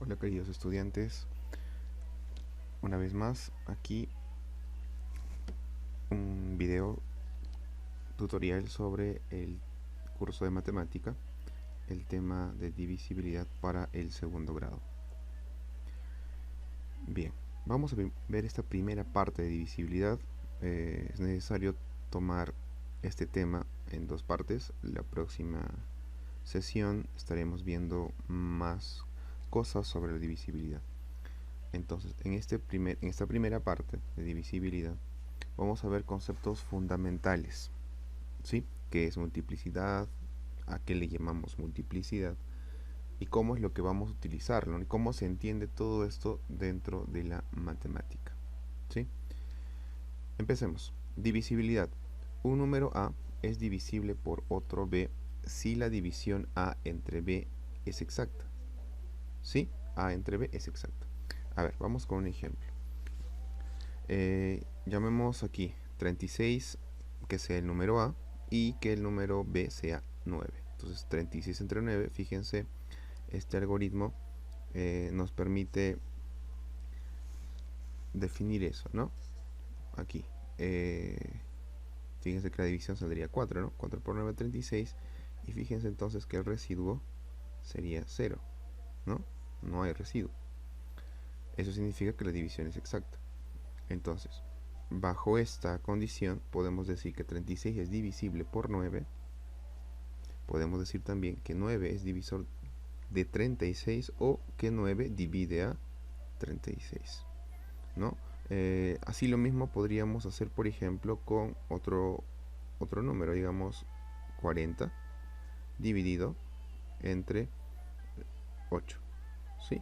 Hola queridos estudiantes, una vez más aquí un video tutorial sobre el curso de matemática, el tema de divisibilidad para el segundo grado. Bien, vamos a ver esta primera parte de divisibilidad. Es necesario tomar este tema en dos partes. La próxima sesión estaremos viendo más cosas sobre la divisibilidad. Entonces, en esta primera parte de divisibilidad vamos a ver conceptos fundamentales, ¿sí? ¿Qué es multiplicidad? ¿A qué le llamamos multiplicidad? Y cómo es lo que vamos a utilizarlo, y cómo se entiende todo esto dentro de la matemática, ¿sí? Empecemos. Divisibilidad. Un número A es divisible por otro B si la división A entre B es exacta. ¿Sí? A entre B es exacta. A ver, vamos con un ejemplo. Llamemos aquí 36 que sea el número A y que el número B sea 9. Entonces 36 entre 9, fíjense, este algoritmo nos permite definir eso, ¿no? Aquí. Fíjense que la división saldría 4, ¿no? 4 por 9, 36. Y fíjense entonces que el residuo sería 0, ¿no? No hay residuo. Eso significa que la división es exacta. Entonces, bajo esta condición, podemos decir que 36 es divisible por 9. Podemos decir también que 9 es divisor de 36 o que 9 divide a 36, ¿no? Así lo mismo podríamos hacer, por ejemplo, con otro número, digamos 40 dividido entre 8, ¿sí?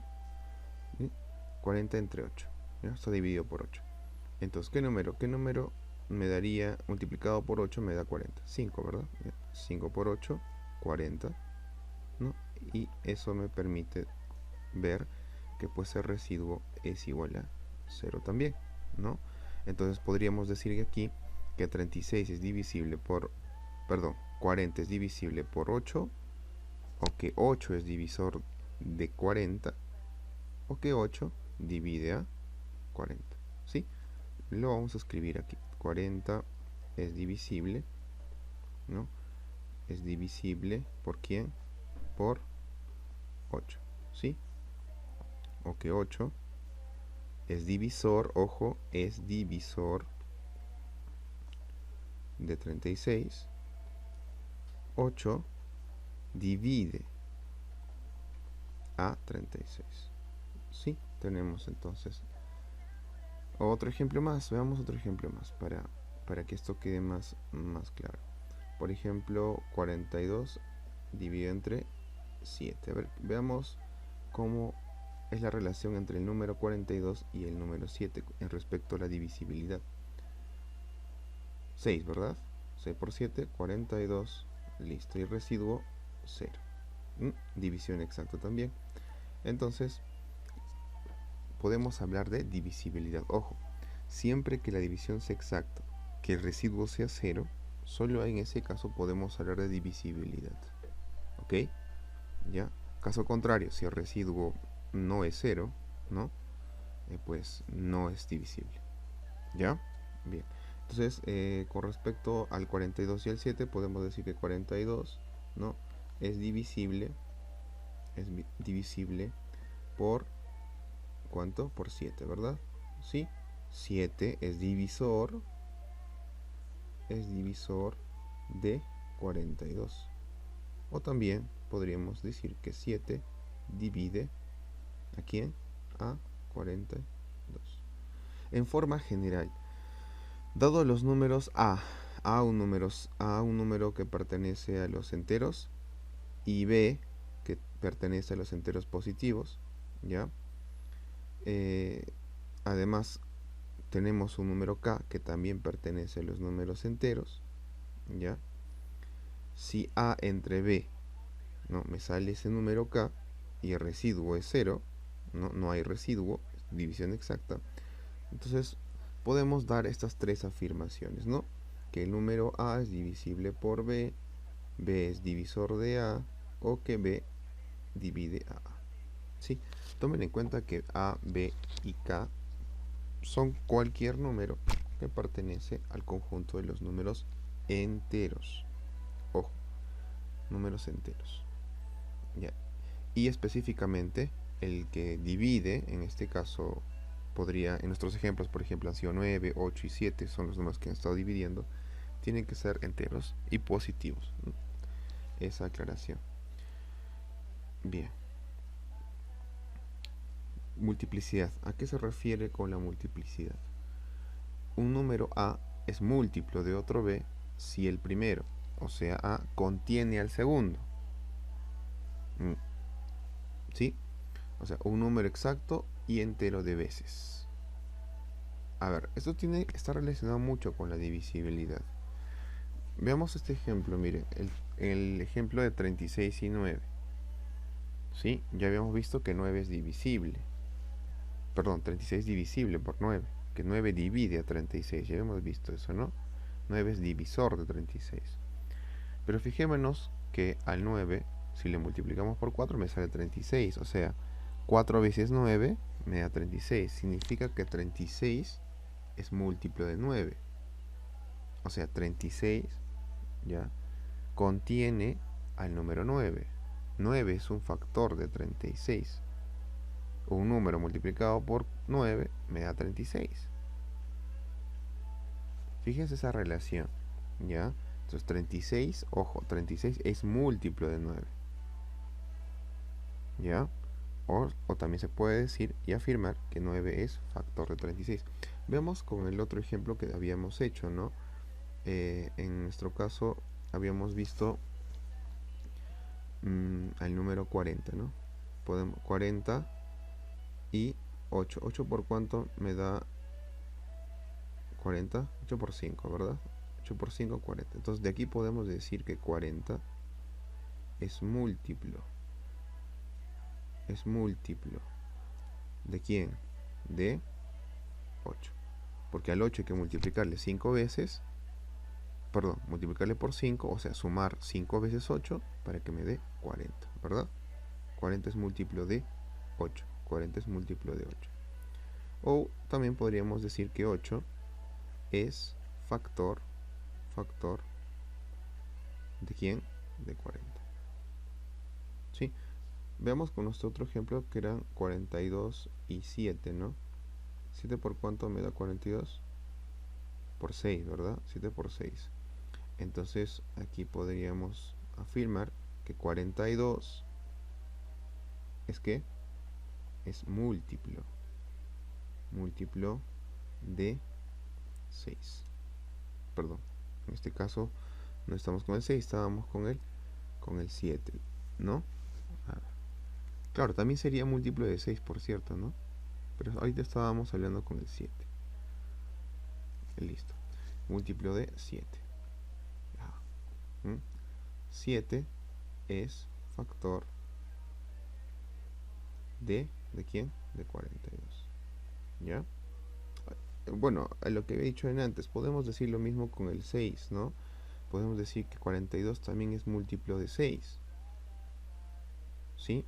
40 entre 8, ¿ya? Está dividido por 8. Entonces, ¿qué número me daría multiplicado por 8? Me da 40. 5, ¿verdad? 5 por 8, 40, ¿no? Y eso me permite ver que pues el residuo es igual a 0 también, ¿no? Entonces podríamos decir aquí que 36 es divisible por, perdón, 40 es divisible por 8, o que 8 es divisor de 40, o que 8 divide a 40, ¿sí? Lo vamos a escribir aquí. 40 es divisible, ¿no? Es divisible por quién? Por 8, ¿sí? O que 8 es divisor, ojo, es divisor de 36. 8 divide a 36. ¿Sí? Tenemos entonces otro ejemplo más. Veamos otro ejemplo más para que esto quede más claro. Por ejemplo, 42 dividido entre 7. A ver, veamos cómo es la relación entre el número 42 y el número 7 en respecto a la divisibilidad. 6, ¿verdad? 6 por 7, 42. Listo. Y residuo 0. División exacta también. Entonces, podemos hablar de divisibilidad. Ojo, siempre que la división sea exacta, que el residuo sea 0, solo en ese caso podemos hablar de divisibilidad. ¿Ok? ¿Ya? Caso contrario, si el residuo no es 0, ¿no? Pues no es divisible. ¿Ya? Bien. Entonces, con respecto al 42 y al 7, podemos decir que 42, ¿no? Es divisible por, ¿cuánto? Por 7, ¿verdad? ¿Sí? 7 es divisor de 42. O también podríamos decir que 7 divide ¿a quién? A 42. En forma general, dado los números un número que pertenece a los enteros y B que pertenece a los enteros positivos, ¿ya? Además tenemos un número K que también pertenece a los números enteros, ¿ya? Si A entre B, ¿no? Me sale ese número K y el residuo es 0, no hay residuo, es división exacta. Entonces podemos dar estas tres afirmaciones, ¿no? Que el número A es divisible por B, B es divisor de A, o que B divide a A. ¿sí? Tomen en cuenta que A, B y K son cualquier número que pertenece al conjunto de los números enteros. Ojo, números enteros. ¿Ya? Y específicamente el que divide, en este caso podría, en nuestros ejemplos, por ejemplo, han sido 9, 8 y 7, son los números que han estado dividiendo, tienen que ser enteros y positivos, ¿no? Esa aclaración. Bien. Multiplicidad. ¿A qué se refiere con la multiplicidad? Un número A es múltiplo de otro B si el primero, o sea A, contiene al segundo. ¿Sí? O sea, un número exacto y entero de veces. A ver, esto está relacionado mucho con la divisibilidad. Veamos este ejemplo, mire, el ejemplo de 36 y 9. ¿Sí? Ya habíamos visto que 9 es divisible. Perdón, 36 es divisible por 9. Que 9 divide a 36. Ya habíamos visto eso, ¿no? 9 es divisor de 36. Pero fijémonos que al 9, si le multiplicamos por 4, me sale 36. O sea, 4 veces 9 me da 36. Significa que 36 es múltiplo de 9. O sea, 36 ya contiene al número 9. 9 es un factor de 36. Un número multiplicado por 9 me da 36. Fíjense esa relación, ¿ya? Entonces 36, ojo, 36 es múltiplo de 9. ¿Ya? O también se puede decir y afirmar que 9 es factor de 36. Veamos con el otro ejemplo que habíamos hecho, ¿no? En nuestro caso habíamos visto al número 40, ¿no? 40 y 8. 8 por cuánto me da 40, 8 por 5, ¿verdad? 8 por 5, 40. Entonces de aquí podemos decir que 40 es múltiplo. ¿Es múltiplo de quién? De 8. Porque al 8 hay que multiplicarle 5 veces. Perdón, multiplicarle por 5, o sea, sumar 5 veces 8 para que me dé 40, ¿verdad? 40 es múltiplo de 8. 40 es múltiplo de 8. O también podríamos decir que 8 es factor ¿de quién? De 40. ¿Sí? Veamos con nuestro otro ejemplo que eran 42 y 7, ¿no? 7 por cuánto me da 42? Por 6, ¿verdad? 7 por 6. Entonces aquí podríamos afirmar que 42 es que es múltiplo de 6. Perdón, en este caso no estamos con el 6, estábamos con el 7, ¿no? Claro, también sería múltiplo de 6, por cierto, ¿no? Pero ahorita estábamos hablando con el 7. Listo. Múltiplo de 7. 7 es factor ¿de quién? De 42. ¿Ya? Bueno, a lo que he dicho antes, podemos decir lo mismo con el 6, ¿no? Podemos decir que 42 también es múltiplo de 6. ¿Sí?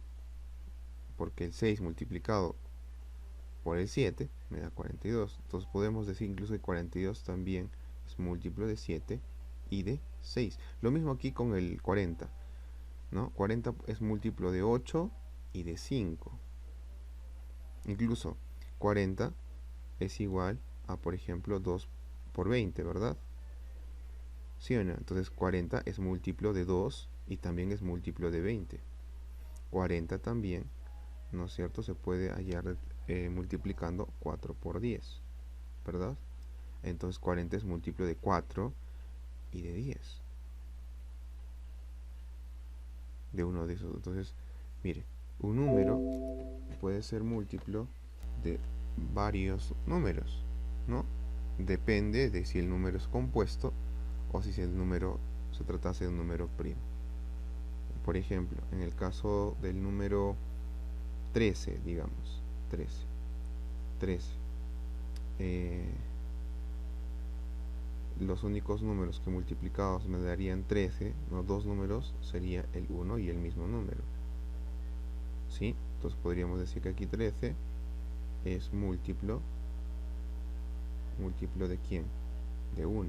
Porque el 6 multiplicado por el 7 me da 42. Entonces podemos decir incluso que 42 también es múltiplo de 7 y de 6. Lo mismo aquí con el 40, ¿no? 40 es múltiplo de 8 y de 5. Incluso 40 es igual a, por ejemplo, 2 por 20, ¿verdad? ¿Sí o no? Entonces 40 es múltiplo de 2 y también es múltiplo de 20. 40 también, ¿no es cierto? Se puede hallar multiplicando 4 por 10, ¿verdad? Entonces 40 es múltiplo de 4 y de 10. De uno de esos. Entonces, mire, un número puede ser múltiplo de varios números, ¿no? Depende de si el número es compuesto o si el número se tratase de un número primo. Por ejemplo, en el caso del número 13, digamos, 13. Los únicos números que multiplicados me darían 13, ¿no? Dos números sería el 1 y el mismo número. ¿Sí? Entonces podríamos decir que aquí 13 es múltiplo de quién, de 1,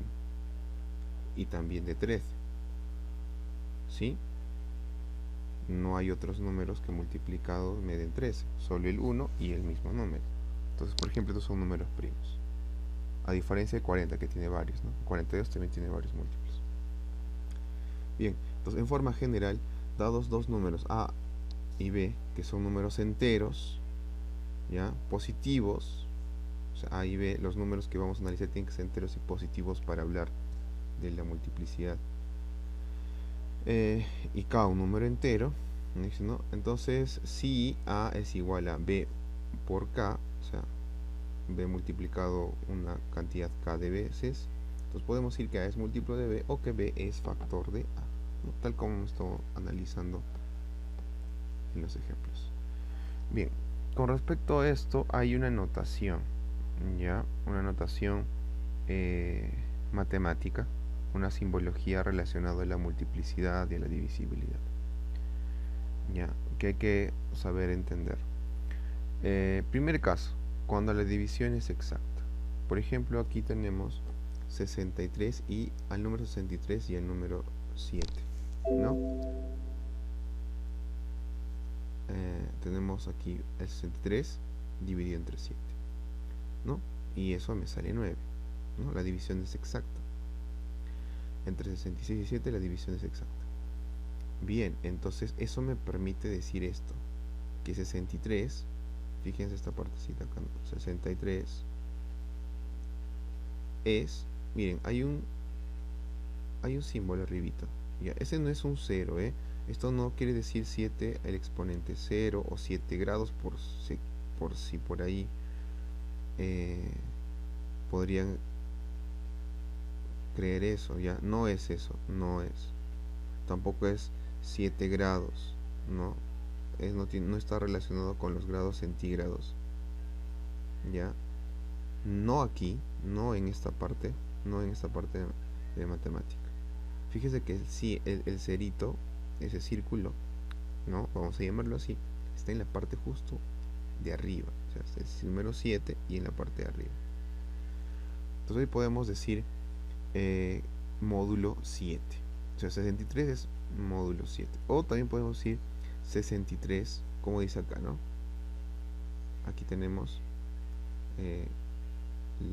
y también de 13, ¿sí? No hay otros números que multiplicados me den 13, solo el 1 y el mismo número. Entonces, por ejemplo, estos son números primos, a diferencia de 40, que tiene varios, ¿no? 42 también tiene varios múltiplos. Bien, entonces en forma general, dados dos números A y B, que son números enteros, ¿ya? Positivos, o sea, A y B, los números que vamos a analizar tienen que ser enteros y positivos para hablar de la multiplicidad. Y K un número entero, ¿no? Entonces, si A es igual a B por K, o sea, B multiplicado una cantidad K de veces, entonces podemos decir que A es múltiplo de B o que B es factor de A, ¿no? Tal como hemos estado analizando en los ejemplos. Bien, con respecto a esto hay una notación, ¿ya? Una notación matemática, una simbología relacionada a la multiplicidad y a la divisibilidad, ¿ya? Que hay que saber entender. Primer caso, cuando la división es exacta. Por ejemplo, aquí tenemos 63 y al número 63 y al número 7, ¿no? Tenemos aquí el 63 dividido entre 7, ¿no? Y eso me sale 9, ¿no? La división es exacta. Entre 66 y 7 la división es exacta. Bien, entonces eso me permite decir esto, que 63, fíjense esta partecita acá, 63 es, miren, hay un símbolo arribita, ya, ese no es un 0, esto no quiere decir 7 el exponente 0 o 7 grados por si por ahí podrían creer eso, ya, no es eso, no es, tampoco es 7 grados, no, no está relacionado con los grados centígrados, ya, no aquí, no en esta parte de matemática. Fíjese que el cerito, ese círculo, no, vamos a llamarlo así, está en la parte justo de arriba, o sea, es el número 7 y en la parte de arriba. Entonces hoy podemos decir módulo 7, o sea, 63 es módulo 7, o también podemos decir 63, como dice acá, ¿no? Aquí tenemos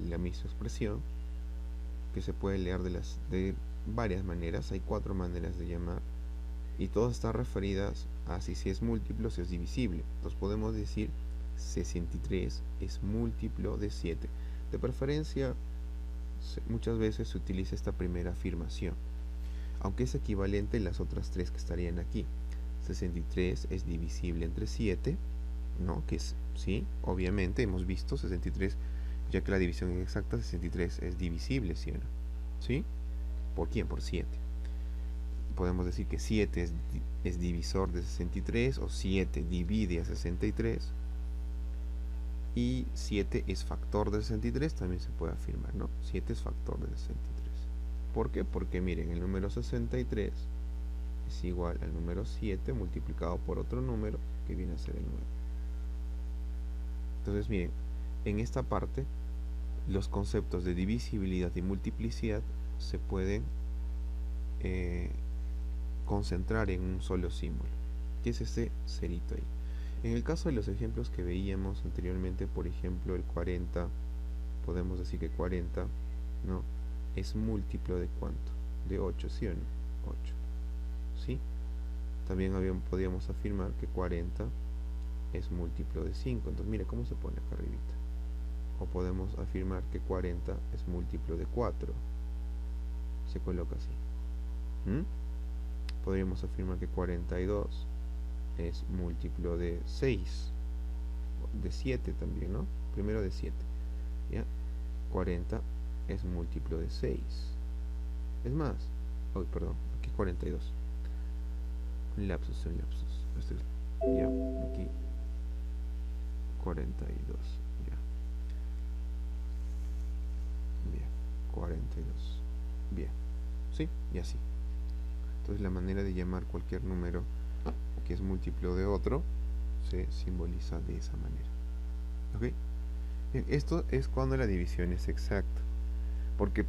la misma expresión que se puede leer de varias maneras. Hay 4 maneras de llamar y todas están referidas a si es múltiplo, si es divisible. Entonces podemos decir 63 es múltiplo de 7. De preferencia, muchas veces se utiliza esta primera afirmación, aunque es equivalente en las otras 3 que estarían aquí. 63 es divisible entre 7, ¿no? Que es, sí, obviamente hemos visto 63, ya que la división es exacta, 63 es divisible, ¿sí o no? ¿Sí? ¿Por quién? Por 7. Podemos decir que 7 es divisor de 63, o 7 divide a 63, y 7 es factor de 63, también se puede afirmar, ¿no? 7 es factor de 63. ¿Por qué? Porque miren, el número 63 es igual al número 7 multiplicado por otro número que viene a ser el 9. Entonces miren, en esta parte los conceptos de divisibilidad y multiplicidad se pueden concentrar en un solo símbolo, que es este cerito ahí. En el caso de los ejemplos que veíamos anteriormente, por ejemplo el 40, podemos decir que 40, ¿no?, es múltiplo de ¿cuánto? De 8, ¿sí o no? 8, ¿sí? También podíamos afirmar que 40 es múltiplo de 5. Entonces mira cómo se pone acá arribita. O podemos afirmar que 40 es múltiplo de 4. Se coloca así. Podríamos afirmar que 42 es múltiplo de 6. De 7 también, ¿no? Primero de 7. ¿Ya? 40 es múltiplo de 6. Es más, perdón, aquí 42. Un lapsus. Ya, aquí 42. Ya. Bien, 42. Bien. ¿Sí? Y así. Entonces la manera de llamar cualquier número que es múltiplo de otro se simboliza de esa manera. ¿Ok? Bien, esto es cuando la división es exacta. Porque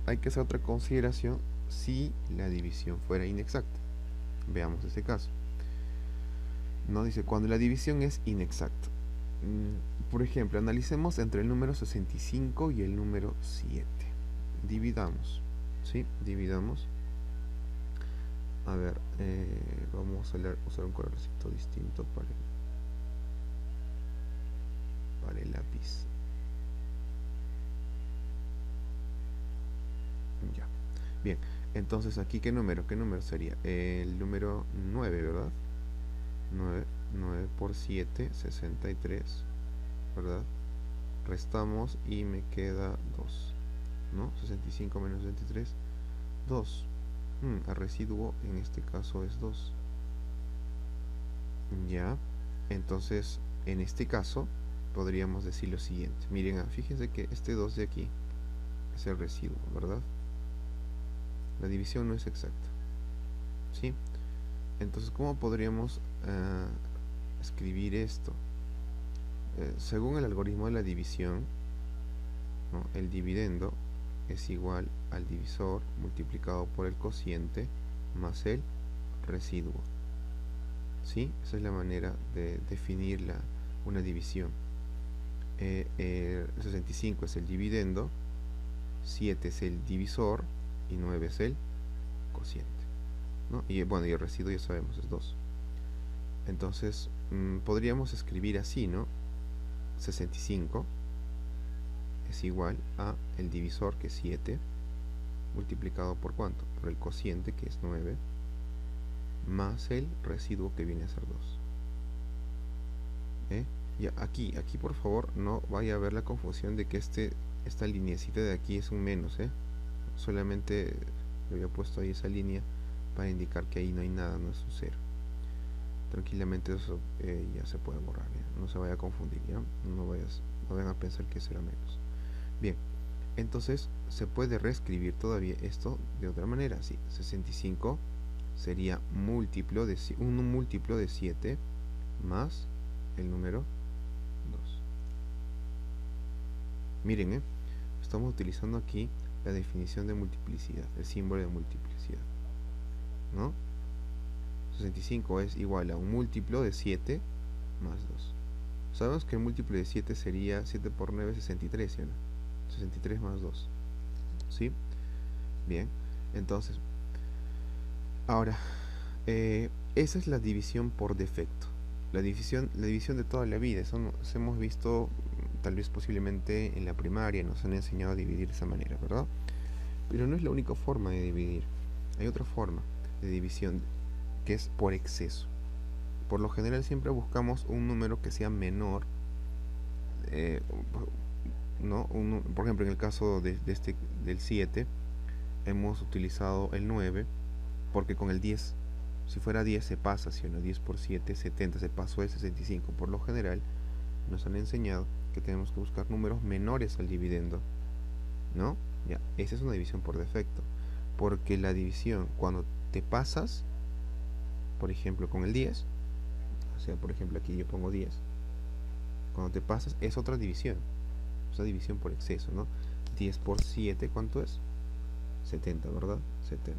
hay que hacer otra consideración si la división fuera inexacta. Veamos este caso. No dice cuando la división es inexacta. Por ejemplo, analicemos entre el número 65 y el número 7. Dividamos. ¿Sí? Dividamos. A ver, vamos a usar un colorcito distinto para el lápiz. Ya. Bien, entonces aquí ¿qué número sería? El número 9, ¿verdad? 9 por 7, 63, ¿verdad? Restamos y me queda 2, ¿no? 65 menos 23, 2. El residuo en este caso es 2. Ya, entonces en este caso podríamos decir lo siguiente. Miren, fíjense que este 2 de aquí es el residuo, ¿verdad? La división no es exacta, ¿sí? Entonces, ¿cómo podríamos escribir esto? Según el algoritmo de la división, ¿no? El dividendo es igual al divisor multiplicado por el cociente más el residuo. ¿Sí? Esa es la manera de definir una división. 65 es el dividendo, 7 es el divisor y 9 es el cociente, ¿no? Y bueno, y el residuo ya sabemos es 2. Entonces podríamos escribir así, ¿no? 65 es igual a el divisor, que es 7, multiplicado por ¿cuánto? Por el cociente, que es 9, más el residuo, que viene a ser 2. Ya, aquí por favor no vaya a haber la confusión de que esta lineecita de aquí es un menos, solamente le había puesto ahí esa línea para indicar que ahí no hay nada, no es un 0. Tranquilamente eso ya se puede borrar, ¿ya? No se vaya a confundir, ¿ya? No vayan a pensar que será menos. Bien, entonces se puede reescribir todavía esto de otra manera. Sí, 65 sería un múltiplo de 7 más el número 2. Miren, estamos utilizando aquí la definición de multiplicidad, el símbolo de multiplicidad, ¿no? 65 es igual a un múltiplo de 7 más 2. Sabemos que el múltiplo de 7 sería 7 por 9, 63, ¿sí o no? 63 más 2. ¿Sí? Bien, entonces, ahora, esa es la división por defecto. La división de toda la vida. Eso hemos visto, tal vez posiblemente en la primaria, nos han enseñado a dividir de esa manera, ¿verdad? Pero no es la única forma de dividir. Hay otra forma de división, que es por exceso. Por lo general siempre buscamos un número que sea menor, ¿no? Por ejemplo, en el caso del 7, hemos utilizado el 9, porque con el 10, si fuera 10 se pasa, ¿sí o no? 10 por 7, 70, se pasó el 65. Por lo general nos han enseñado que tenemos que buscar números menores al dividendo, ¿no? Ya, esa es una división por defecto, porque la división, cuando te pasas, por ejemplo con el 10, o sea, por ejemplo aquí yo pongo 10, cuando te pasas es otra división, es una división por exceso, ¿no? 10 por 7, ¿cuánto es? 70, ¿verdad? 70.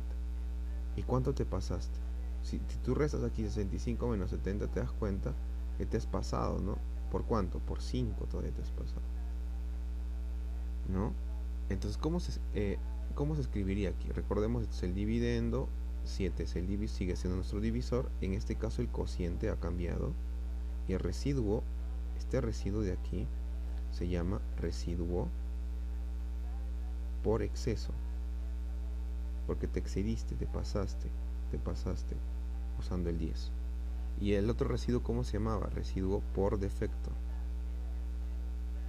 ¿Y cuánto te pasaste? Si tú restas aquí 65 menos 70, te das cuenta que te has pasado, ¿no? ¿Por cuánto? Por 5 todavía te has pasado, ¿no? Entonces, ¿cómo se escribiría aquí? Recordemos, este es el dividendo, 7 es sigue siendo nuestro divisor. En este caso el cociente ha cambiado. Y el residuo, este residuo de aquí, se llama residuo por exceso. Porque te excediste, te pasaste usando el 10. Y el otro residuo, ¿cómo se llamaba? Residuo por defecto.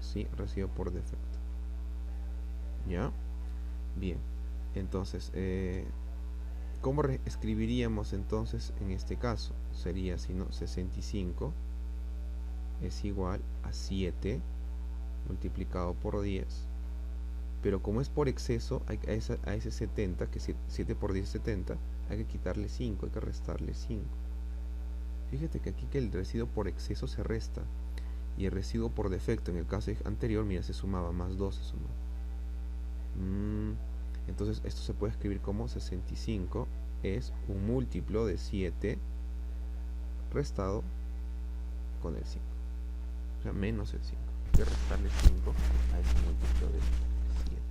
Sí, residuo por defecto. ¿Ya? Bien. Entonces, ¿cómo escribiríamos entonces en este caso? Sería, si no, 65 es igual a 7 multiplicado por 10. Pero como es por exceso, a ese 70, que 7 por 10 es 70, hay que quitarle 5, hay que restarle 5. Fíjate que aquí que el residuo por exceso se resta y el residuo por defecto en el caso anterior, mira, se sumaba, más 2 se sumaba. Entonces esto se puede escribir como 65 es un múltiplo de 7 restado con el 5. O sea, menos el 5. Hay que restarle 5 a ese múltiplo de 7.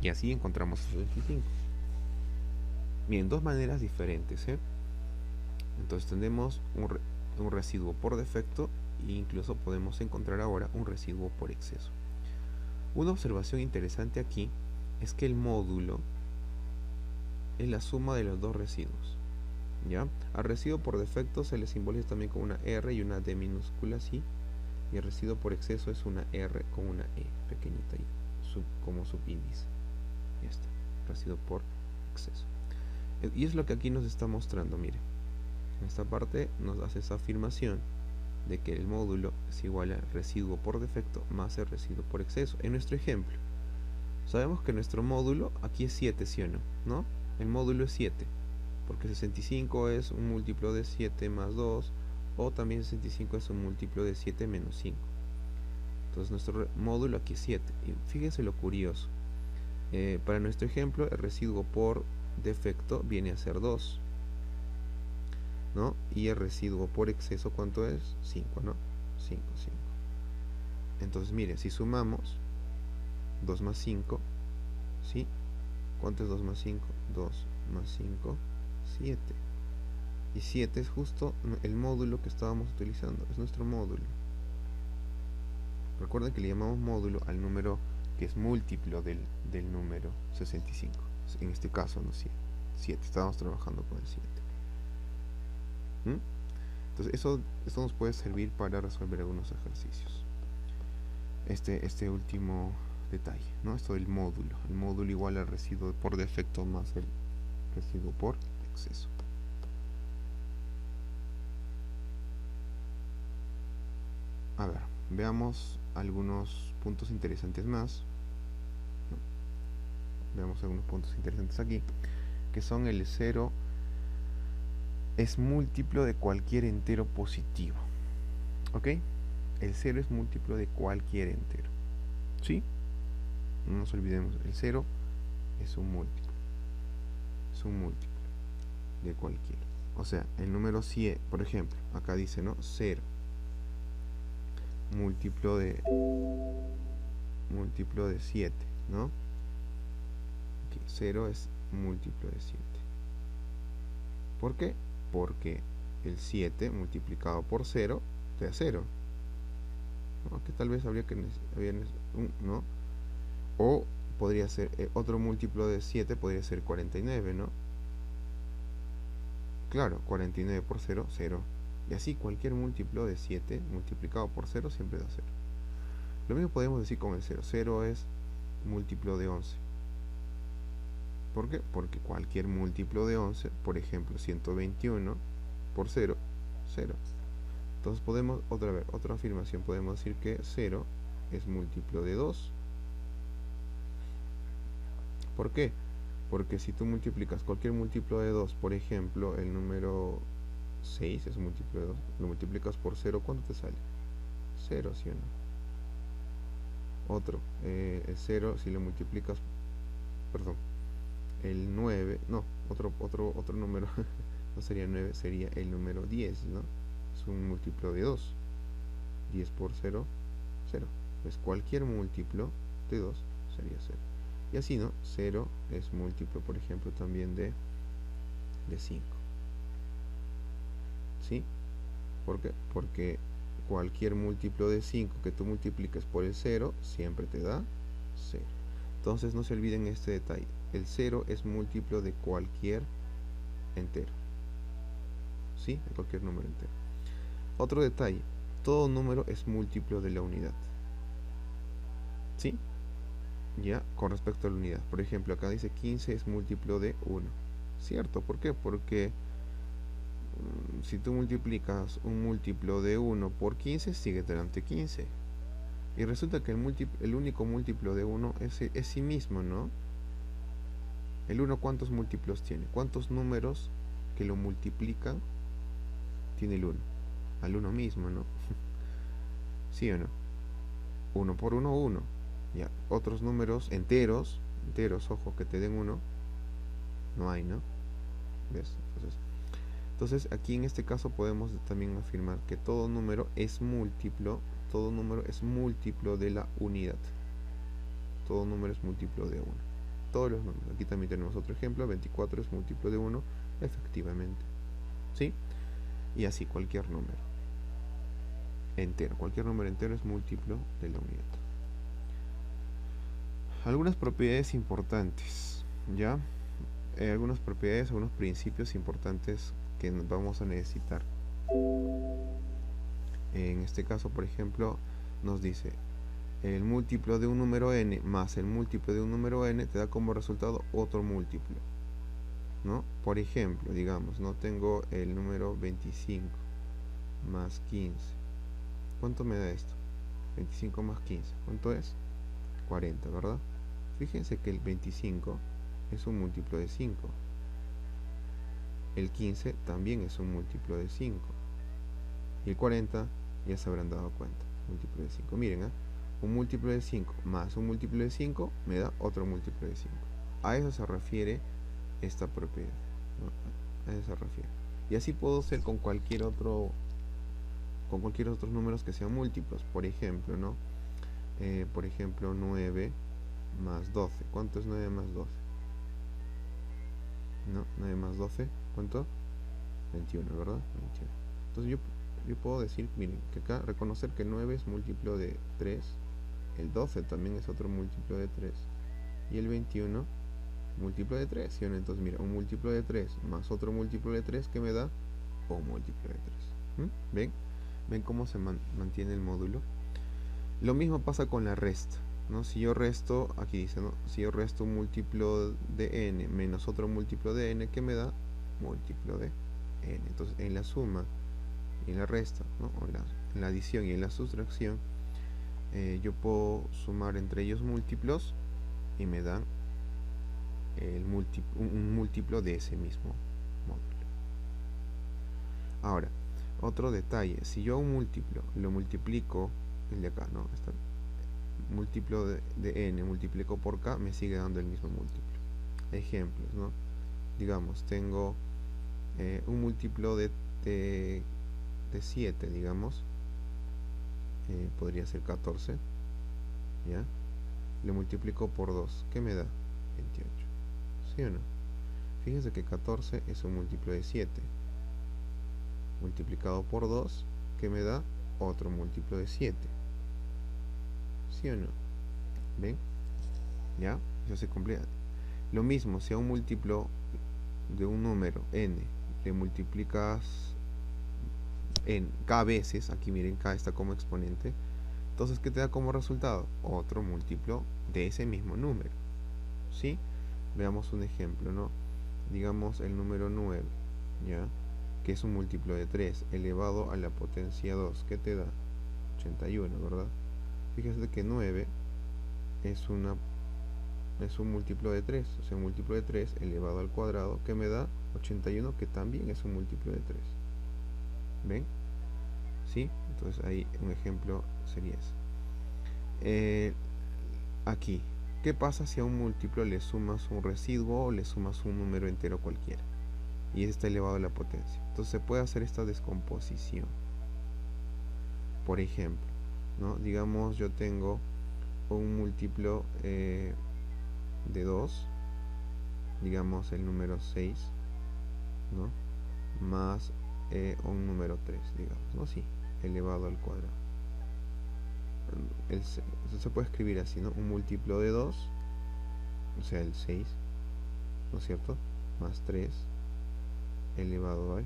Y así encontramos el 25. Bien, dos maneras diferentes, ¿eh? Entonces tenemos un residuo por defecto e incluso podemos encontrar ahora un residuo por exceso. Una observación interesante aquí es que el módulo es la suma de los dos residuos, ¿ya? Al residuo por defecto se le simboliza también con una R y una D minúscula así, y el residuo por exceso es una R con una E pequeñita ahí, como subíndice. Ya está, residuo por exceso. Y es lo que aquí nos está mostrando, mire. En esta parte nos hace esa afirmación de que el módulo es igual al residuo por defecto más el residuo por exceso. En nuestro ejemplo, sabemos que nuestro módulo aquí es 7, ¿sí o no? ¿No? El módulo es 7, porque 65 es un múltiplo de 7 más 2, o también 65 es un múltiplo de 7 menos 5. Entonces nuestro módulo aquí es 7. Y fíjense lo curioso. Para nuestro ejemplo, el residuo por defecto viene a ser 2, ¿no? Y el residuo por exceso, ¿cuánto es? 5, ¿no? 5. Entonces, miren, si sumamos 2 más 5, ¿sí? ¿Cuánto es 2 más 5? 2 más 5, 7. Y 7 es justo el módulo que estábamos utilizando, es nuestro módulo. Recuerden que le llamamos módulo al número que es múltiplo del número 65. En este caso, no 7. Estábamos trabajando con el 7. Entonces esto nos puede servir para resolver algunos ejercicios. Este último detalle, ¿no? Esto del módulo. El módulo igual al residuo por defecto más el residuo por exceso. A ver, veamos algunos puntos interesantes más. Veamos algunos puntos interesantes aquí, que son el 0 es múltiplo de cualquier entero positivo. ¿Ok? El 0 es múltiplo de cualquier entero. ¿Sí? No nos olvidemos, el 0 es un múltiplo. Es un múltiplo de cualquiera. O sea, el número 100, por ejemplo, acá dice, ¿no? 0. Múltiplo de 7, ¿no? Aquí, 0 es múltiplo de 7. ¿Por qué? Porque el 7 multiplicado por 0 te da 0. ¿No? Que tal vez habría que ¿no? O podría ser otro múltiplo de 7, podría ser 49, ¿no? Claro, 49 por 0, 0. Y así cualquier múltiplo de 7 multiplicado por 0 siempre da 0. Lo mismo podemos decir con el 0. 0 es múltiplo de 11. ¿Por qué? Porque cualquier múltiplo de 11, por ejemplo 121 por 0, 0. Entonces podemos, otra afirmación, podemos decir que 0 es múltiplo de 2. ¿Por qué? Porque si tú multiplicas cualquier múltiplo de 2, por ejemplo, el número 6 es múltiplo de 2, lo multiplicas por 0, ¿cuánto te sale? 0, ¿sí o no? Otro, el 0, si lo multiplicas, perdón, el 9, no, otro número, no sería 9, sería el número 10, ¿no? Es un múltiplo de 2. 10 por 0, 0. Pues cualquier múltiplo de 2 sería 0. Y así, ¿no? 0 es múltiplo, por ejemplo, también de 5. ¿Sí? ¿Por qué? Porque cualquier múltiplo de 5 que tú multipliques por el 0 siempre te da 0. Entonces no se olviden este detalle. El 0 es múltiplo de cualquier entero. ¿Sí? De cualquier número entero. Otro detalle. Todo número es múltiplo de la unidad. ¿Sí? Ya, con respecto a la unidad. Por ejemplo, acá dice 15 es múltiplo de 1. ¿Cierto? ¿Por qué? Porque si tú multiplicas un múltiplo de 1 por 15, sigue delante 15. Y resulta que el único múltiplo de 1 es sí mismo, ¿no? El 1, ¿cuántos múltiplos tiene? ¿Cuántos números que lo multiplican tiene el 1? Al 1 mismo, ¿no? ¿Sí o no? 1 por 1, 1. Ya, otros números enteros, ojo, que te den 1, no hay, ¿no? ¿Ves? Entonces aquí en este caso podemos también afirmar que todo número es múltiplo de la unidad. Todo número es múltiplo de 1. Todos los números. Aquí también tenemos otro ejemplo, 24 es múltiplo de 1, efectivamente. ¿Sí? Y así cualquier número entero. Cualquier número entero es múltiplo de la unidad. Algunas propiedades importantes, ¿ya? Algunas propiedades, algunos principios importantes que vamos a necesitar. En este caso, por ejemplo, nos dice el múltiplo de un número n más el múltiplo de un número n te da como resultado otro múltiplo, ¿no? Por ejemplo, digamos, no tengo el número 25 más 15. ¿Cuánto me da esto? 25 más 15. ¿Cuánto es? 40, ¿verdad? Fíjense que el 25 es un múltiplo de 5. El 15 también es un múltiplo de 5. Y el 40 ya se habrán dado cuenta. Múltiplo de 5. Miren, un múltiplo de 5 más un múltiplo de 5 me da otro múltiplo de 5. A eso se refiere esta propiedad, ¿no? A eso se refiere. Y así puedo hacer con cualquier otros números que sean múltiplos. Por ejemplo, ¿no? Por ejemplo, 9 más 12. ¿Cuánto es 9 más 12? ¿No? 9 más 12, ¿cuánto? 21, ¿verdad? 21. Entonces yo puedo decir, miren, que acá reconocer que 9 es múltiplo de 3, el 12 también es otro múltiplo de 3, y el 21 múltiplo de 3, ¿sí o no? Entonces mira, un múltiplo de 3 más otro múltiplo de 3 que me da un múltiplo de 3. ¿Ven? ¿Ven cómo se mantiene el módulo? Lo mismo pasa con la resta, ¿no? Si yo resto, aquí dice, ¿no? Si yo resto un múltiplo de n menos otro múltiplo de n, que me da múltiplo de n. Entonces en la suma y en la resta, ¿no? O en la adición y en la sustracción, yo puedo sumar entre ellos múltiplos y me dan un múltiplo de ese mismo módulo. Ahora, otro detalle, si yo a un múltiplo lo multiplico, el de acá, ¿no? Este múltiplo de n multiplico por k, me sigue dando el mismo múltiplo. Ejemplos, ¿no? Digamos, tengo un múltiplo de 7, digamos, podría ser 14, ¿ya? Le multiplico por 2, ¿qué me da? 28, ¿sí o no? Fíjense que 14 es un múltiplo de 7, multiplicado por 2, ¿qué me da? Otro múltiplo de 7, ¿sí o no? ¿Ven? ¿Ya? Eso se completa. Lo mismo, si a un múltiplo de un número n le multiplicas en k veces, aquí miren, k está como exponente, entonces ¿qué te da como resultado? Otro múltiplo de ese mismo número, ¿sí? Veamos un ejemplo, ¿no? Digamos el número 9, ¿ya? Que es un múltiplo de 3 elevado a la potencia 2, ¿qué te da? 81, ¿verdad? Fíjense que 9 es un múltiplo de 3, o sea, un múltiplo de 3 elevado al cuadrado, que me da 81, que también es un múltiplo de 3. ¿Ven? ¿Sí? Entonces ahí un ejemplo sería ese. Aquí, ¿qué pasa si a un múltiplo le sumas un residuo o le sumas un número entero cualquiera? Y está elevado a la potencia. Entonces se puede hacer esta descomposición. Por ejemplo, ¿no? Digamos yo tengo un múltiplo de 2, digamos el número 6, ¿no? Más un número 3, digamos, ¿no? Sí, elevado al cuadrado. Eso se puede escribir así, ¿no? Un múltiplo de 2, o sea, el 6, ¿no es cierto? Más 3 elevado al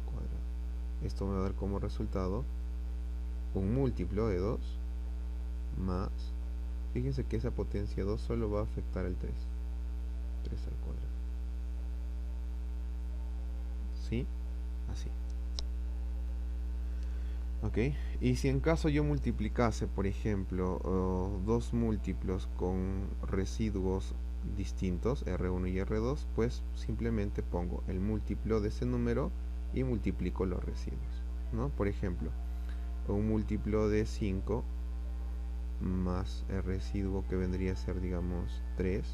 cuadrado. Esto me va a dar como resultado un múltiplo de 2 más, fíjense que esa potencia 2 solo va a afectar al 3 al cuadrado, ¿sí? Así. Ok, y si en caso yo multiplicase, por ejemplo, dos múltiplos con residuos distintos, R1 y R2, pues simplemente pongo el múltiplo de ese número y multiplico los residuos, ¿no? Por ejemplo, un múltiplo de 5 más el residuo que vendría a ser, digamos, 3,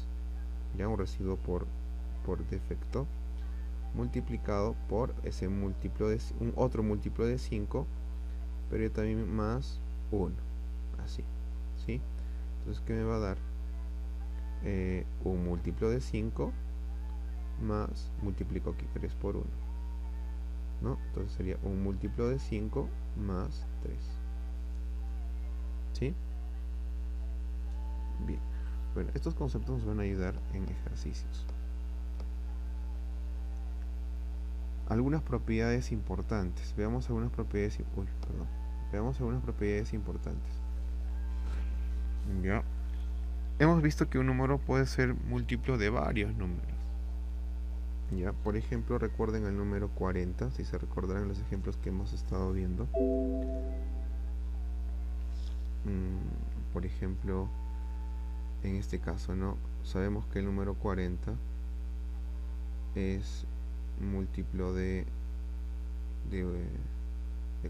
ya un residuo por defecto, multiplicado por ese múltiplo de otro múltiplo de 5, pero también más 1, así, ¿sí? Entonces, ¿qué me va a dar? Un múltiplo de 5 más, multiplico aquí 3 por 1, ¿no? Entonces sería un múltiplo de 5 más 3, ¿sí? Bien, bueno, estos conceptos nos van a ayudar en ejercicios. Algunas propiedades importantes. Veamos algunas propiedades. Veamos algunas propiedades importantes. Ya. Hemos visto que un número puede ser múltiplo de varios números. Ya, por ejemplo, recuerden el número 40, si se recordarán los ejemplos que hemos estado viendo. Por ejemplo, en este caso, ¿no? Sabemos que el número 40 es múltiplo de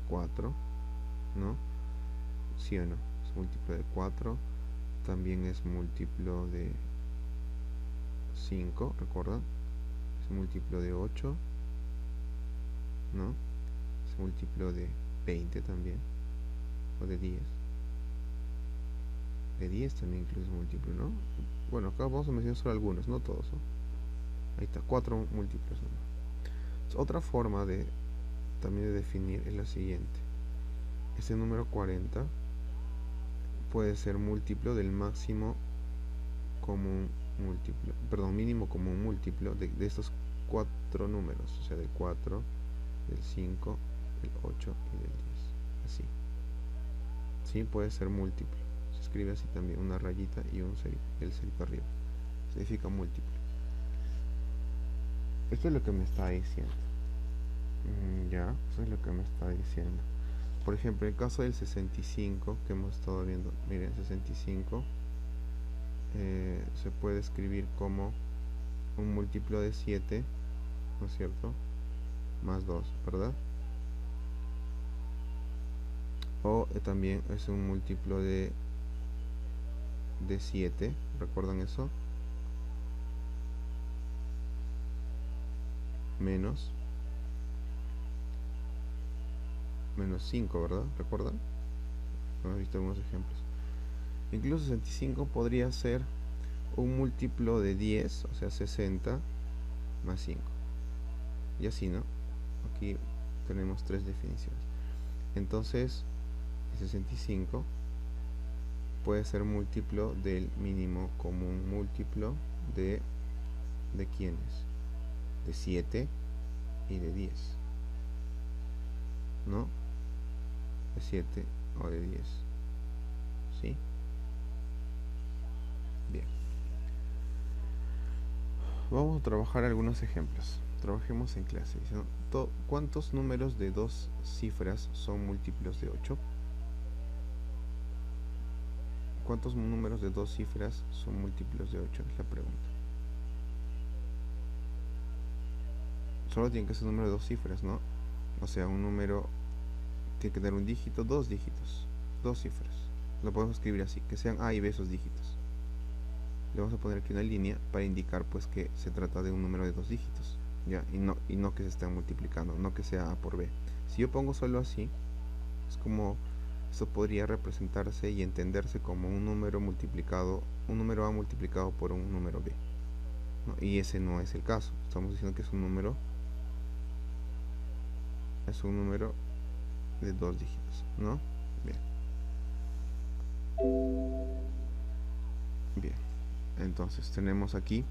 4, ¿no? ¿Sí o no? Es múltiplo de 4. También es múltiplo de 5, ¿recuerdan? Es múltiplo de 8, ¿no? Es múltiplo de 20 también, o de 10. De 10 también incluso es múltiplo, ¿no? Bueno, acá vamos a mencionar solo algunos, no todos, ¿no? Ahí está, 4 múltiplos, ¿no? Otra forma de también de definir es la siguiente. Este número 40 puede ser múltiplo del máximo común múltiplo, perdón, mínimo común múltiplo de estos 4 números, o sea, del 4, del 5, del 8 y del 10, así. Sí, puede ser múltiplo. Se escribe así también, una rayita y el cerito arriba. Significa múltiplo. Esto es lo que me está diciendo. Ya, eso es lo que me está diciendo. Por ejemplo, el caso del 65 que hemos estado viendo, miren, 65 se puede escribir como un múltiplo de 7, ¿no es cierto? Más 2, ¿verdad? O también es un múltiplo de 7, ¿recuerdan eso? Menos 5, ¿verdad? ¿Recuerdan? Hemos visto algunos ejemplos. Incluso 65 podría ser un múltiplo de 10, o sea, 60 más 5. Y así, ¿no? Aquí tenemos 3 definiciones. Entonces, el 65 puede ser múltiplo del mínimo común múltiplo de ¿quiénes? De 7 y de 10, ¿no? De 7 o de 10, ¿sí? Bien. Vamos a trabajar algunos ejemplos. Trabajemos en clase. ¿Cuántos números de 2 cifras son múltiplos de 8? ¿Cuántos números de 2 cifras son múltiplos de 8? Es la pregunta. Solo tiene que ser un número de 2 cifras, ¿no? O sea, un número tiene que tener un dígito, 2 dígitos, 2 cifras. Lo podemos escribir así, que sean A y B esos dígitos. Le vamos a poner aquí una línea para indicar pues que se trata de un número de 2 dígitos, ¿ya? Y no que se estén multiplicando, no que sea A por B. Si yo pongo solo así, es como eso podría representarse y entenderse como un número multiplicado, un número A multiplicado por un número B, ¿no? Y ese no es el caso. Estamos diciendo que es un número de 2 dígitos, ¿no? Bien. Bien. Entonces tenemos aquí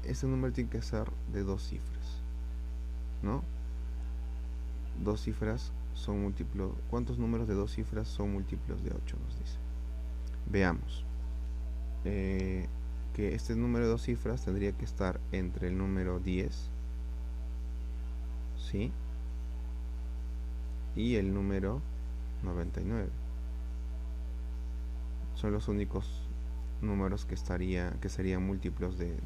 este número tiene que ser de 2 cifras, ¿no? 2 cifras son múltiplos. ¿Cuántos números de 2 cifras son múltiplos de 8? Nos dice. Veamos. Que este número de 2 cifras tendría que estar entre el número 10, ¿sí? Y el número 99. Son los únicos números que serían múltiplos de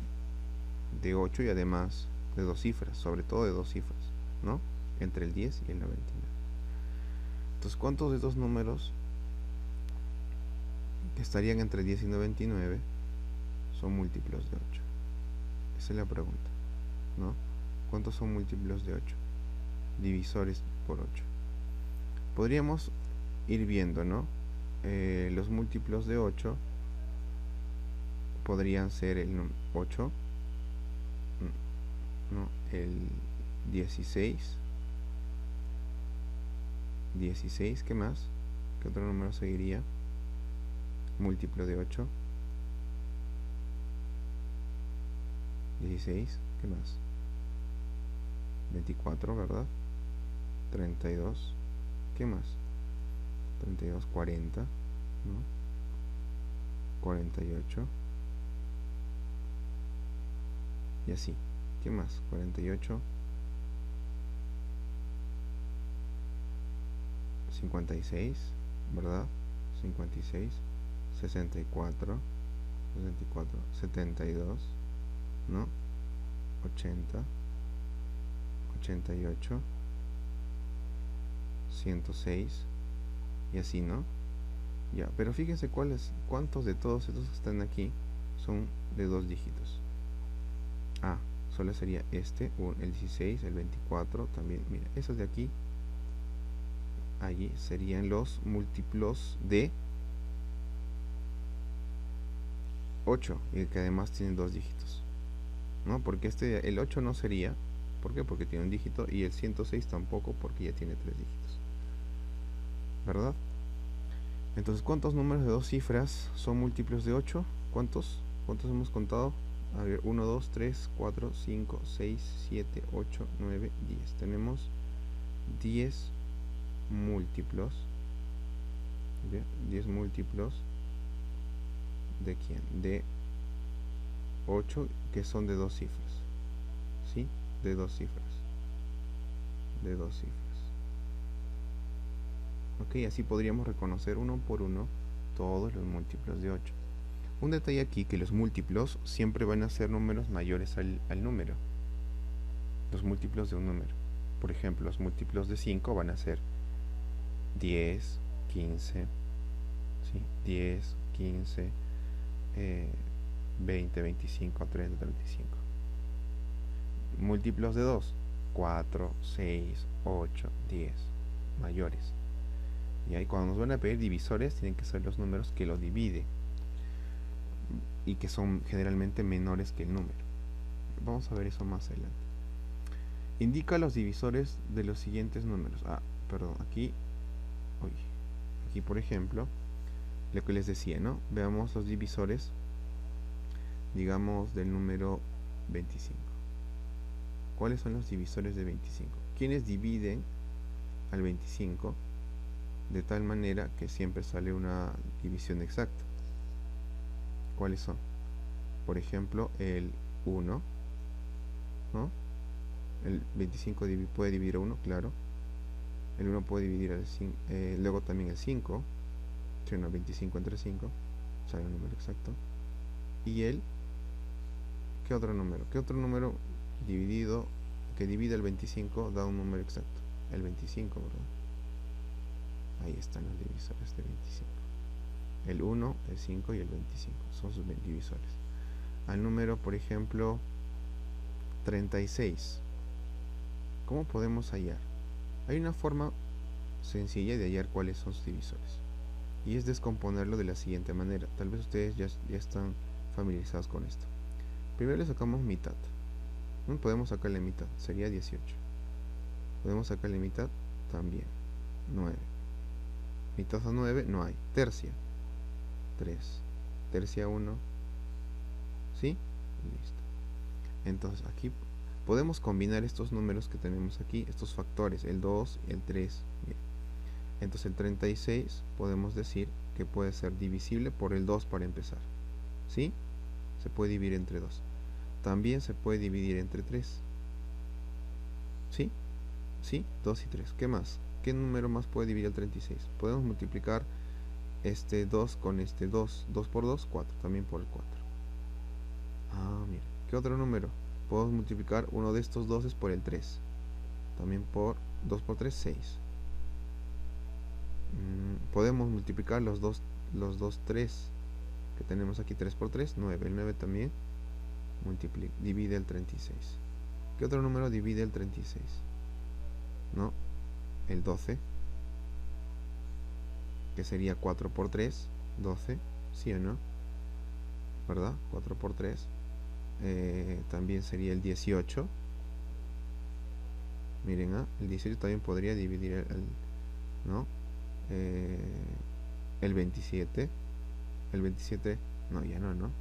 8 y además de 2 cifras, sobre todo de 2 cifras, ¿no? Entre el 10 y el 99. Entonces, ¿cuántos de estos números que estarían entre 10 y 99 son múltiplos de 8? Esa es la pregunta, ¿no? ¿Cuántos son múltiplos de 8? Divisores por 8. Podríamos ir viendo, ¿no? Los múltiplos de 8 podrían ser el 8, ¿no? El 16, ¿qué más? ¿Qué otro número seguiría? Múltiplo de 8. 16, ¿qué más? 24, ¿verdad? 32, ¿qué más? 32, 40, ¿no? 48, y así. ¿Qué más? 48, 56, ¿verdad? 56, 64, 72, ¿no? 80, 88, 106, y así, ¿no? Ya, pero fíjense cuántos de todos estos que están aquí son de 2 dígitos. Ah, solo sería el 16, el 24, también, mira, esos de aquí, allí serían los múltiplos de 8, y que además tienen 2 dígitos, ¿no? Porque el 8 no sería, ¿por qué? Porque tiene un dígito, y el 106 tampoco, porque ya tiene 3 dígitos, ¿verdad? Entonces, ¿cuántos números de 2 cifras son múltiplos de 8? ¿Cuántos hemos contado? A ver, 1, 2, 3, 4, 5, 6, 7, 8, 9, 10. Tenemos 10 múltiplos. ¿Bien? 10 múltiplos. ¿De quién? De 8, que son de 2 cifras. ¿Sí? De 2 cifras. De 2 cifras. Ok, así podríamos reconocer uno por uno todos los múltiplos de 8. Un detalle aquí, que los múltiplos siempre van a ser números mayores al número. Los múltiplos de un número. Por ejemplo, los múltiplos de 5 van a ser 10, 15, ¿sí? 10, 15, 20, 25, 30, 35. Múltiplos de 2, 4, 6, 8, 10, mayores. Y ahí cuando nos van a pedir divisores, tienen que ser los números que lo dividen y que son generalmente menores que el número. Vamos a ver eso más adelante. Indica los divisores de los siguientes números. Aquí por ejemplo, lo que les decía, ¿no? Veamos los divisores, digamos, del número 25. ¿Cuáles son los divisores de 25? ¿Quiénes dividen al 25 de tal manera que siempre sale una división exacta? ¿Cuáles son? Por ejemplo, el 1, ¿no? El 25 puede dividir a 1, claro. El 1 puede dividir al 5, luego también el 5, si no, 25 entre 5, sale un número exacto. Y ¿qué otro número? ¿Qué otro número dividido, que divide el 25 da un número exacto? El 25, ¿verdad? Ahí están los divisores de 25. El 1, el 5 y el 25 son sus divisores. Al número, por ejemplo, 36, ¿cómo podemos hallar? Hay una forma sencilla de hallar cuáles son sus divisores, y es descomponerlo de la siguiente manera. Tal vez ustedes ya están familiarizados con esto. Primero le sacamos mitad. ¿No? Podemos sacarle mitad, sería 18. Podemos sacarle mitad también, 9. Mitad a 9 no hay. Tercia, 3. Tercia 1. ¿Sí? Listo. Entonces aquí podemos combinar estos números que tenemos aquí, estos factores, el 2 y el 3. Bien. Entonces el 36 podemos decir que puede ser divisible por el 2 para empezar. ¿Sí? Se puede dividir entre 2. También se puede dividir entre 3. ¿Sí? ¿Sí? 2 y 3. ¿Qué más? ¿Qué número más puede dividir el 36? Podemos multiplicar este 2 con este 2. 2 por 2, 4. También por el 4. Mira. ¿Qué otro número podemos multiplicar uno de estos 12 por el 3. También por 2 por 3, 6. Podemos multiplicar los dos 3 que tenemos aquí. 3 por 3, 9. El 9 también divide el 36. ¿Qué otro número divide el 36? ¿No? El 12, que sería 4 por 3, 12, ¿sí o no? ¿Verdad? 4 por 3. También sería el 18. Miren, el 18 también podría dividir ¿no? El 27. El 27, no, ya no, ¿no?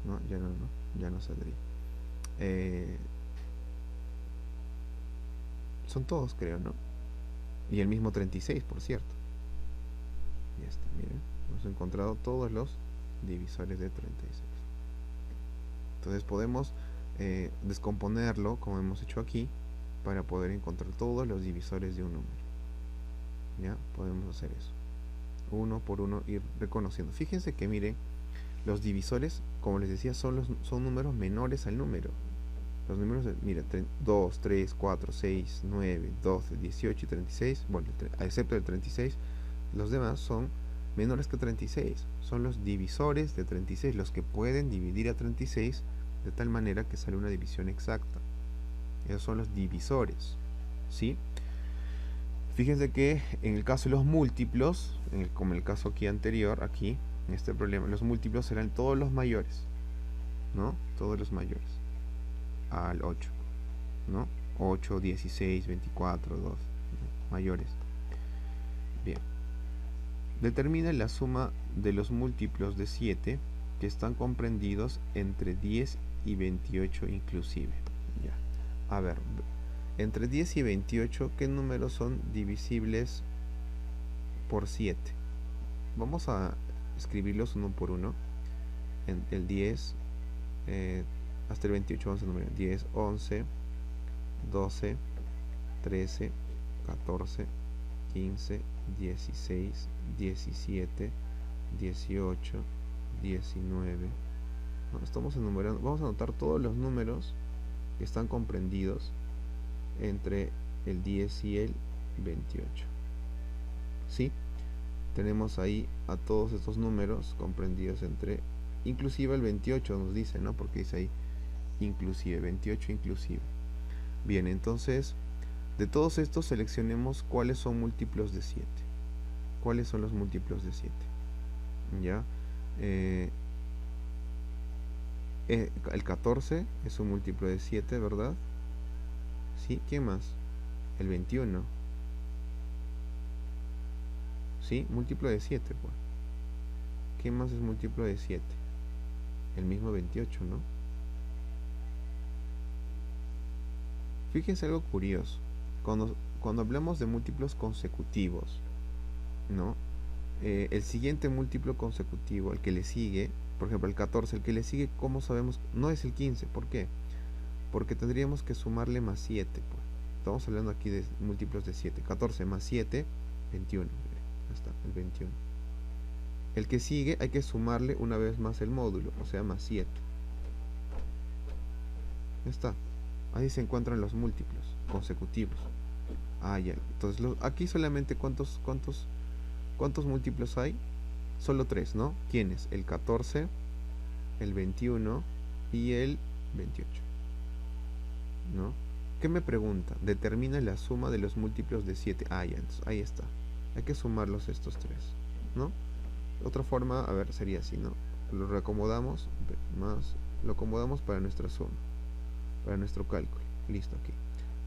No, ya no, ¿no? Ya no saldría. Son todos, creo, ¿no? Y el mismo 36, por cierto. Ya está, miren. Hemos encontrado todos los divisores de 36. Entonces podemos descomponerlo, como hemos hecho aquí, para poder encontrar todos los divisores de un número. Ya, podemos hacer eso. Uno por uno ir reconociendo. Fíjense que, miren, los divisores, como les decía, son números menores al número. Los números, mira, 2, 3, 4, 6, 9, 12, 18 y 36, bueno, excepto el 36, los demás son menores que 36. Son los divisores de 36, los que pueden dividir a 36 de tal manera que sale una división exacta. Esos son los divisores, ¿sí? Fíjense que en el caso de los múltiplos, como el caso aquí anterior, aquí, en este problema, los múltiplos serán todos los mayores, ¿no? Todos los mayores al 8, ¿no? 8, 16, 24, 2, ¿no? Mayores. Bien. Determina la suma de los múltiplos de 7 que están comprendidos entre 10 y 28 inclusive. Ya. A ver, entre 10 y 28, ¿qué números son divisibles por 7? Vamos a escribirlos uno por uno. El 10, hasta el 28 vamos a enumerar. 10, 11, 12, 13, 14, 15, 16, 17, 18, 19. No, estamos enumerando. Vamos a anotar todos los números que están comprendidos entre el 10 y el 28. ¿Sí? Tenemos ahí a todos estos números comprendidos entre, inclusive el 28 nos dice, ¿no? Porque dice ahí inclusive, 28 inclusive. Bien, entonces de todos estos seleccionemos cuáles son múltiplos de 7. ¿Cuáles son los múltiplos de 7? ¿Ya? El 14 es un múltiplo de 7, ¿verdad? ¿Sí? ¿Quién más? El 21. ¿Sí? Múltiplo de 7, pues. ¿Quién más es múltiplo de 7? El mismo 28, ¿no? Fíjense algo curioso. Cuando hablamos de múltiplos consecutivos, ¿no? El siguiente múltiplo consecutivo, el que le sigue, por ejemplo el 14, el que le sigue, ¿cómo sabemos? No es el 15, ¿por qué? Porque tendríamos que sumarle más 7, pues. Estamos hablando aquí de múltiplos de 7. 14 más 7, 21. Ahí está, el 21. El que sigue hay que sumarle una vez más el módulo, o sea, más 7. Ya está. Ahí se encuentran los múltiplos consecutivos. Ah, ya. Entonces, aquí solamente ¿cuántos múltiplos hay? Solo 3, ¿no? ¿Quiénes? El 14, el 21 y el 28. ¿No? ¿Qué me pregunta? Determina la suma de los múltiplos de 7. Ah, ya, entonces, ahí está. Hay que sumarlos estos 3, ¿no? Otra forma, a ver, sería así, ¿no? Lo reacomodamos, lo acomodamos para nuestra suma, para nuestro cálculo. Listo, aquí.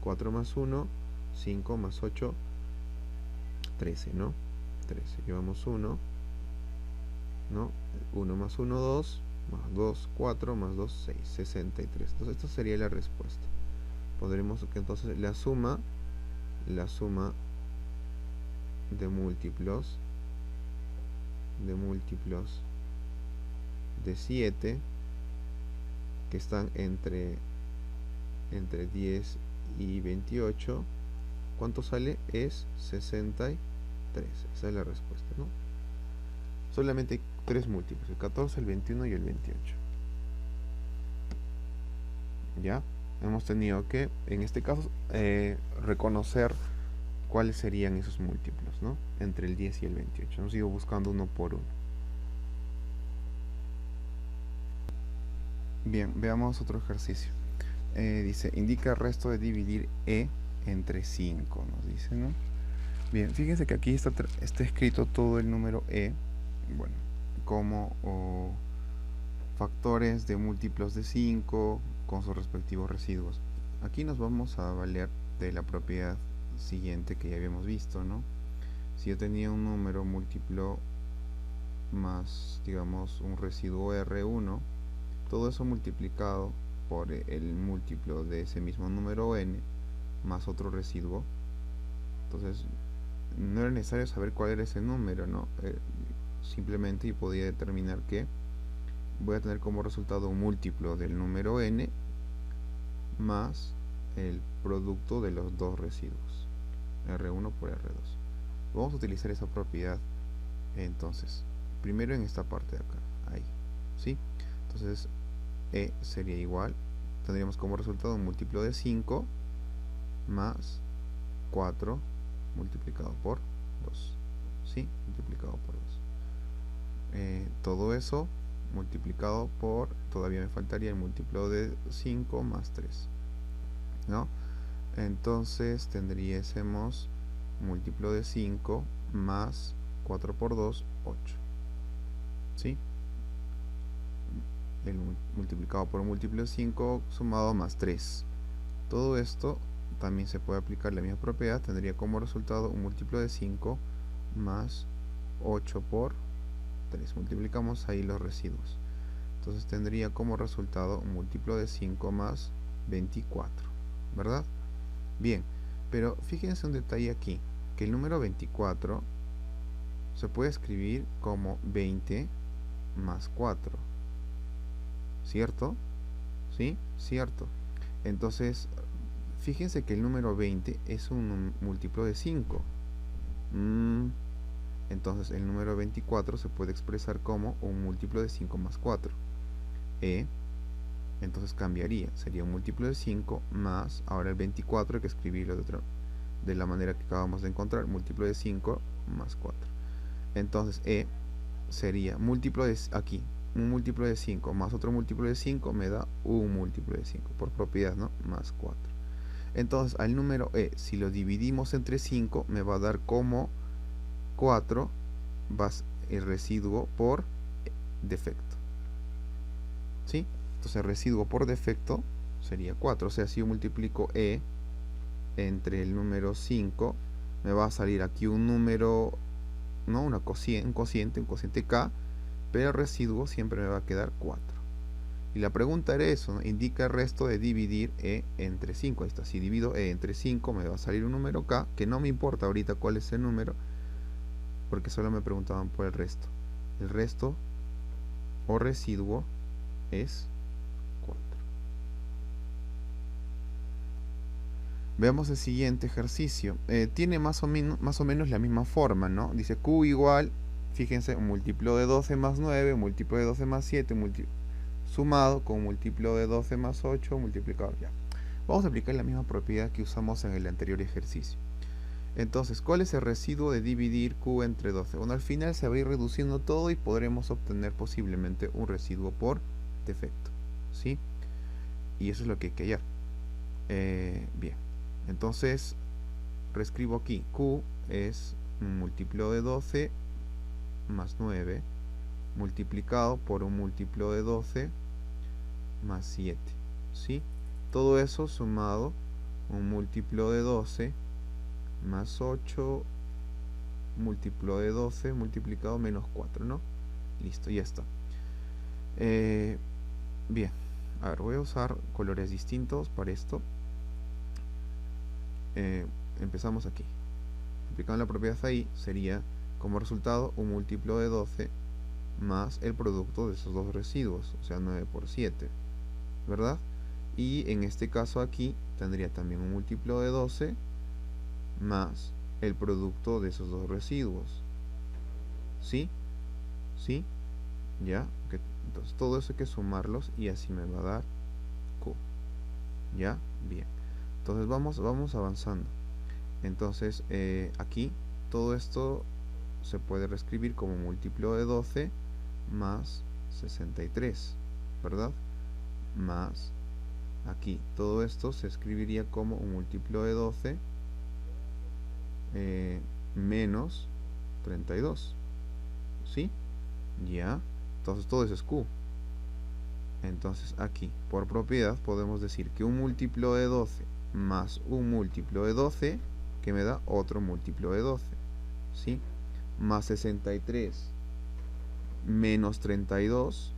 4 más 1, 5 más 8, 13, ¿no? 13. Llevamos 1, ¿no? 1 más 1, 2, más 2, 4, más 2, 6, 63. Entonces, esta sería la respuesta. Podremos que entonces la suma de múltiplos de 7 que están entre 10 y 28, ¿cuánto sale? Es 63. Esa es la respuesta, ¿no? Solamente hay 3 múltiplos, el 14, el 21 y el 28. ¿ya? Hemos tenido que, en este caso, reconocer cuáles serían esos múltiplos, ¿no? Entre el 10 y el 28. Hemos ido buscando uno por uno. Bien, veamos otro ejercicio. Dice, indica el resto de dividir E entre 5, nos dice, ¿no? Bien, fíjense que aquí está escrito todo el número E, bueno, como factores de múltiplos de 5 con sus respectivos residuos. Aquí nos vamos a valer de la propiedad siguiente que ya habíamos visto, ¿no? Si yo tenía un número múltiplo más, digamos, un residuo R1, todo eso multiplicado por el múltiplo de ese mismo número n más otro residuo. Entonces no era necesario saber cuál era ese número, ¿no? Simplemente yo podía determinar que voy a tener como resultado un múltiplo del número n más el producto de los dos residuos, R1 por R2. Vamos a utilizar esa propiedad entonces primero en esta parte de acá, ahí, ¿sí? Entonces E sería igual, tendríamos como resultado un múltiplo de 5 más 4 multiplicado por 2, ¿sí? Multiplicado por 2. Todo eso multiplicado por, todavía me faltaría el múltiplo de 5 más 3, ¿no? Entonces tendríamos múltiplo de 5 más 4 por 2, 8, ¿sí? El multiplicado por un múltiplo de 5 sumado más 3. Todo esto también se puede aplicar la misma propiedad, tendría como resultado un múltiplo de 5 más 8 por 3. Multiplicamos ahí los residuos. Entonces tendría como resultado un múltiplo de 5 más 24, ¿verdad? Bien, pero fíjense un detalle aquí, que el número 24 se puede escribir como 20 más 4, ¿cierto? ¿Sí? Cierto. Entonces, fíjense que el número 20 es un múltiplo de 5. Entonces, el número 24 se puede expresar como un múltiplo de 5 más 4. Entonces cambiaría, sería un múltiplo de 5 más, ahora el 24 hay que escribirlo de la manera que acabamos de encontrar, múltiplo de 5 más 4. Entonces sería múltiplo de, aquí, un múltiplo de 5 más otro múltiplo de 5 me da un múltiplo de 5, por propiedad, ¿no? Más 4. Entonces al número si lo dividimos entre 5, me va a dar como 4 el residuo por defecto, ¿sí? Entonces el residuo por defecto sería 4. O sea, si yo multiplico entre el número 5, me va a salir aquí un número, ¿no? un cociente K, pero el residuo siempre me va a quedar 4. Y la pregunta era eso, ¿no? Indica el resto de dividir E entre 5. Ahí está, si divido E entre 5 me va a salir un número K, que no me importa ahorita cuál es el número, porque solo me preguntaban por el resto. El resto o residuo es 4. Veamos el siguiente ejercicio. Tiene más o menos la misma forma, ¿no? Dice Q igual, fíjense, un múltiplo de 12 más 9, un múltiplo de 12 más 7, sumado con un múltiplo de 12 más 8, multiplicado, ya. Vamos a aplicar la misma propiedad que usamos en el anterior ejercicio. Entonces, ¿cuál es el residuo de dividir Q entre 12? Bueno, al final se va a ir reduciendo todo y podremos obtener posiblemente un residuo por defecto, ¿sí? Y eso es lo que hay que hallar. Bien, entonces reescribo aquí. Q es un múltiplo de 12 más 9 multiplicado por un múltiplo de 12 más 7, ¿sí? Todo eso sumado un múltiplo de 12 más 8 múltiplo de 12 multiplicado menos 4, ¿no? Listo, ya está. Bien, a ver, voy a usar colores distintos para esto. Empezamos aquí. Aplicando la propiedad ahí, sería como resultado un múltiplo de 12 más el producto de esos dos residuos, o sea 9 por 7, ¿verdad? Y en este caso aquí tendría también un múltiplo de 12 más el producto de esos dos residuos, ¿sí? ¿Sí? ¿Ya? Entonces todo eso hay que sumarlos y así me va a dar Q. ¿Ya? Bien. Entonces vamos avanzando. Entonces aquí todo esto se puede reescribir como múltiplo de 12 más 63, ¿verdad? Más aquí todo esto se escribiría como un múltiplo de 12 menos 32, ¿sí? Ya. Entonces todo eso es Q. Entonces aquí, por propiedad, podemos decir que un múltiplo de 12 más un múltiplo de 12, que me da otro múltiplo de 12, ¿sí? Más 63 menos 32,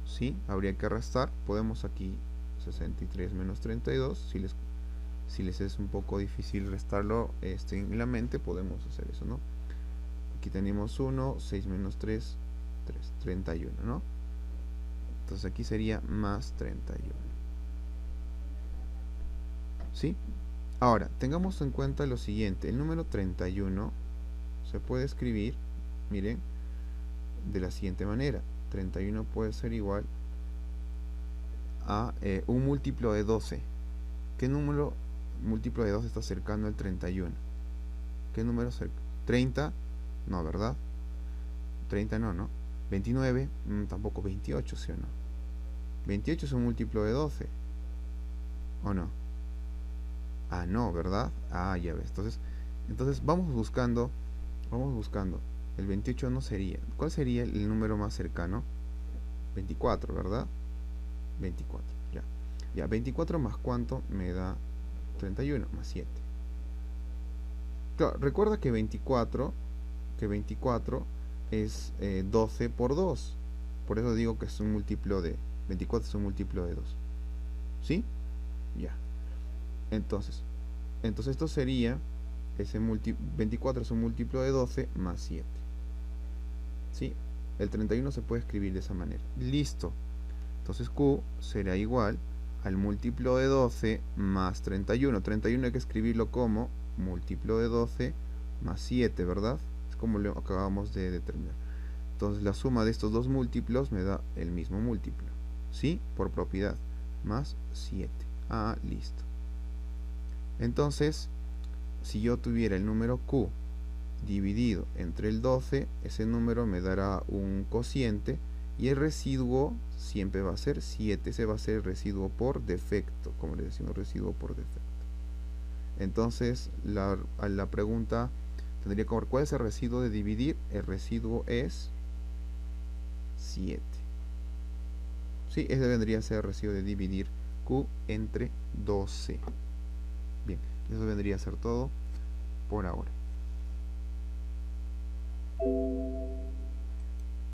¿sí? Habría que restar. Podemos aquí 63 menos 32. Si les es un poco difícil restarlo en la mente, podemos hacer eso, ¿no? Aquí tenemos 1, 6 menos 3, 3, 31, ¿no? Entonces aquí sería más 31. ¿Sí? Ahora, tengamos en cuenta lo siguiente. El número 31 se puede escribir, miren, de la siguiente manera. 31 puede ser igual a un múltiplo de 12. ¿Qué número múltiplo de 12 está cercano al 31? ¿Qué número cerca? 30, no, ¿verdad? 30 no, ¿no? 29, tampoco. 28, ¿sí o no? 28 es un múltiplo de 12, ¿o no? Ah, no, ¿verdad? Ah, ya ves. Entonces vamos buscando. El 28 no sería. ¿Cuál sería el número más cercano? 24, ¿verdad? 24, ya. Ya, 24 más cuánto me da 31 más 7. Claro, recuerda que 24 es 12 por 2. Por eso digo que es un múltiplo de 24 es un múltiplo de 2. ¿Sí? Ya. Entonces esto sería 24 es un múltiplo de 12 más 7. ¿Sí? El 31 se puede escribir de esa manera. Listo. Entonces Q será igual al múltiplo de 12 más 31. 31 hay que escribirlo como múltiplo de 12 más 7, ¿verdad? Es como lo acabamos de determinar. Entonces la suma de estos dos múltiplos me da el mismo múltiplo. ¿Sí? Por propiedad. Más 7. Ah, listo. Entonces, si yo tuviera el número Q dividido entre el 12, ese número me dará un cociente y el residuo siempre va a ser 7. Ese va a ser el residuo por defecto, como le decimos, residuo por defecto. Entonces, a la pregunta tendría que ver cuál es el residuo de dividir. El residuo es 7. Sí, ese vendría a ser el residuo de dividir Q entre 12. Bien, eso vendría a ser todo por ahora.